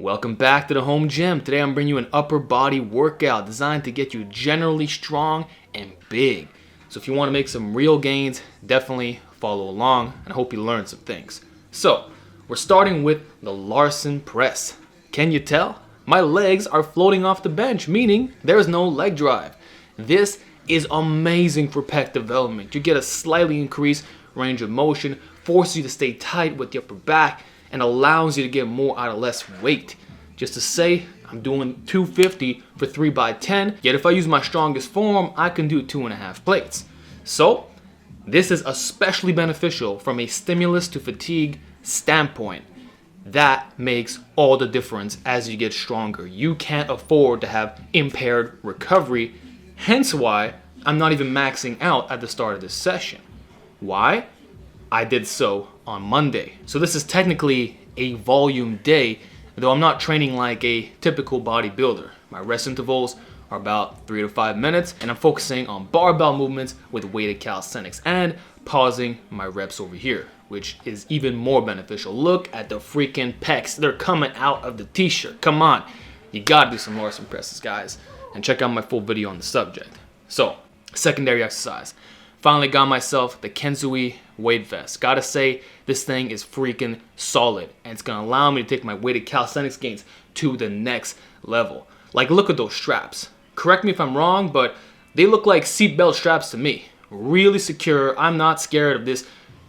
Welcome back to the home gym. Today I'm bringing you an upper body workout designed to get you generally strong and big. So if you want to make some real gains, definitely follow along, and I hope you learn some things. So we're starting with the Larsen Press. Can you tell? My legs are floating off the bench, meaning there's no leg drive. This is amazing for pec development. You get a slightly increased range of motion, forces you to stay tight with the upper back, and allows you to get more out of less weight. Just to say, I'm doing 250 for 3x10, yet if I use my strongest form, I can do 2.5 plates. So, this is especially beneficial from a stimulus to fatigue standpoint. That makes all the difference as you get stronger. You can't afford to have impaired recovery, hence why I'm not even maxing out at the start of this session. Why? I did so on Monday. So this is technically a volume day, though I'm not training like a typical bodybuilder. My rest intervals are about 3 to 5 minutes, and I'm focusing on barbell movements with weighted calisthenics and pausing my reps over here, which is even more beneficial. Look at the freaking pecs. They're coming out of the t-shirt. Come on. You gotta do some Larsen presses, guys. And check out my full video on the subject. So, secondary exercise. Finally got myself the Kenzui weight vest. Gotta say, this thing is freaking solid, and it's gonna allow me to take my weighted calisthenics gains to the next level. Like, look at those straps. Correct me if I'm wrong, but they look like seatbelt straps to me. Really secure. I'm not scared of this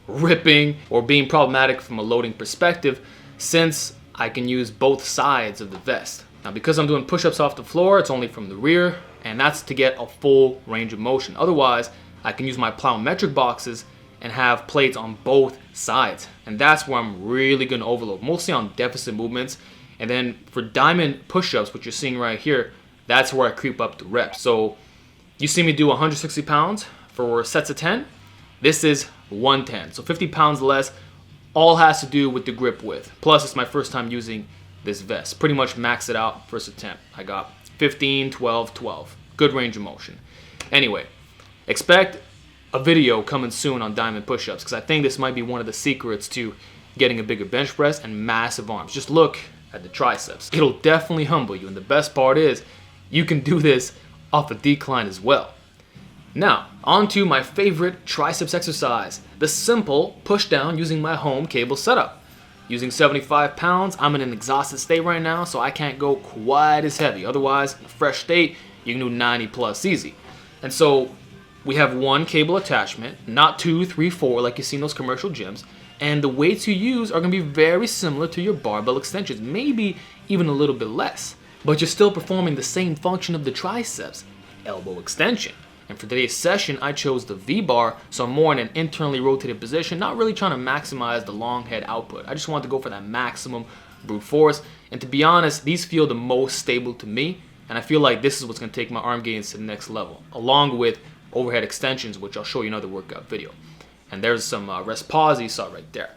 ripping or being problematic from a loading perspective, since I can use both sides of the vest. Now, because I'm doing push-ups off the floor, it's only from the rear, and that's to get a full range of motion. Otherwise, I can use my plyometric boxes and have plates on both sides. And that's where I'm really gonna overload, mostly on deficit movements. And then for diamond push-ups, which you're seeing right here, that's where I creep up the reps. So you see me do 160 pounds for sets of 10. This is 110, so 50 pounds less. All has to do with the grip width. Plus, it's my first time using this vest. Pretty much max it out first attempt. I got 15, 12, 12. Good range of motion. Anyway, expect a video coming soon on diamond push-ups, because I think this might be one of the secrets to getting a bigger bench press and massive arms. Just look at the triceps. It'll definitely humble you, and the best part is you can do this off a decline as well. Now, on to my favorite triceps exercise, the simple push down using my home cable setup. Using 75 pounds, I'm in an exhausted state right now, so I can't go quite as heavy. Otherwise, in a fresh state, you can do 90 plus easy. And so we have one cable attachment, not 2, 3, 4 like you see in those commercial gyms. And the weights you use are gonna be very similar to your barbell extensions, maybe even a little bit less. But you're still performing the same function of the triceps, elbow extension. And for today's session, I chose the V-bar, so I'm more in an internally rotated position, not really trying to maximize the long head output. I just wanted to go for that maximum brute force. And to be honest, these feel the most stable to me, and I feel like this is what's gonna take my arm gains to the next level, along with overhead extensions, which I'll show you in another workout video. And there's some rest pause you saw right there.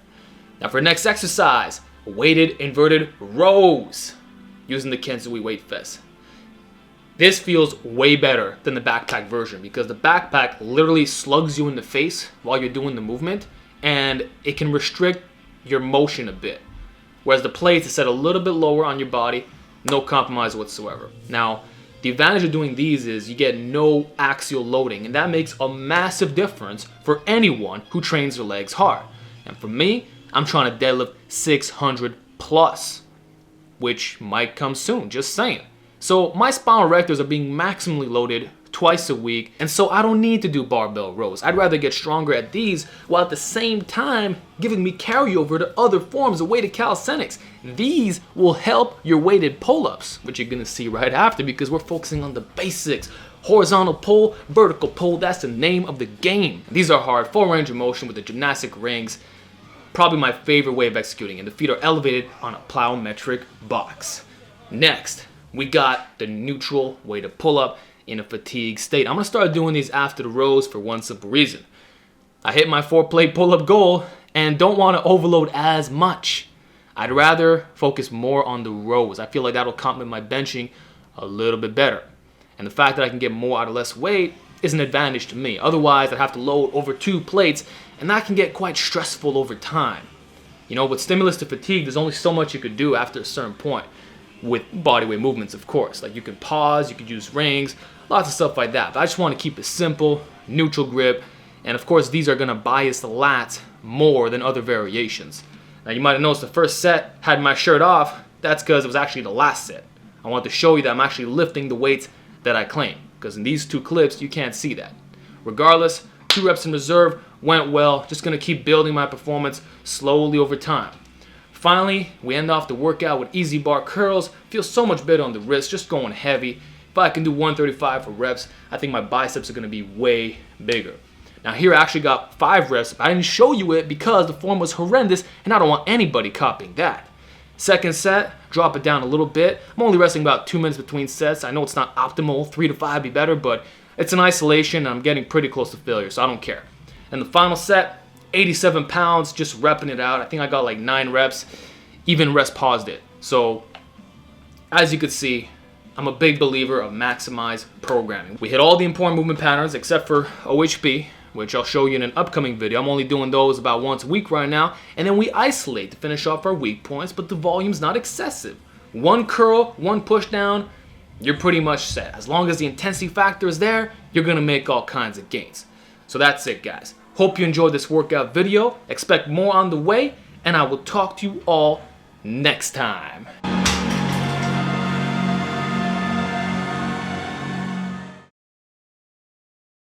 Now for the next exercise, weighted inverted rows using the Kenzui weight vest. This feels way better than the backpack version, because the backpack literally slugs you in the face while you're doing the movement, and it can restrict your motion a bit. Whereas the plates is set a little bit lower on your body, no compromise whatsoever. Now, the advantage of doing these is you get no axial loading, and that makes a massive difference for anyone who trains their legs hard. And for me, I'm trying to deadlift 600 plus, which might come soon, just saying. So my spinal erectors are being maximally loaded twice a week, and so I don't need to do barbell rows. I'd rather get stronger at these while at the same time giving me carryover to other forms of weighted calisthenics. These will help your weighted pull-ups, which you're gonna see right after, because we're focusing on the basics. Horizontal pull, vertical pull, that's the name of the game. These are hard, full range of motion with the gymnastic rings. Probably my favorite way of executing, and the feet are elevated on a plyometric box. Next, we got the neutral weighted pull-up in a fatigue state. I'm gonna start doing these after the rows for one simple reason. I hit my 4-plate pull-up goal and don't want to overload as much. I'd rather focus more on the rows. I feel like that'll complement my benching a little bit better. And the fact that I can get more out of less weight is an advantage to me. Otherwise, I'd have to load over 2 plates, and that can get quite stressful over time. You know, with stimulus to fatigue, there's only so much you could do after a certain point with bodyweight movements, of course. Like you can pause, you could use rings, lots of stuff like that. But I just want to keep it simple, neutral grip, and of course these are going to bias the lats more than other variations. Now you might have noticed the first set had my shirt off. That's because it was actually the last set. I want to show you that I'm actually lifting the weights that I claim, because in these two clips you can't see that. Regardless, 2 reps in reserve went well. Just going to keep building my performance slowly over time. Finally, we end off the workout with easy bar curls. Feels so much better on the wrist, just going heavy. If I can do 135 for reps, I think my biceps are going to be way bigger. Now here I actually got 5 reps. I didn't show you it because the form was horrendous and I don't want anybody copying that. Second set, drop it down a little bit. I'm only resting about 2 minutes between sets. I know it's not optimal, 3 to 5 be better, but it's an isolation and I'm getting pretty close to failure, so I don't care. And the final set, 87 pounds, just repping it out. I think I got like 9 reps, even rest paused it. So as you can see, I'm a big believer of maximize programming. We hit all the important movement patterns except for OHP, which I'll show you in an upcoming video. I'm only doing those about once a week right now. And then we isolate to finish off our weak points, but the volume's not excessive. 1 curl, 1 push down, you're pretty much set. As long as the intensity factor is there, you're gonna make all kinds of gains. So that's it, guys. Hope you enjoyed this workout video. Expect more on the way, and I will talk to you all next time.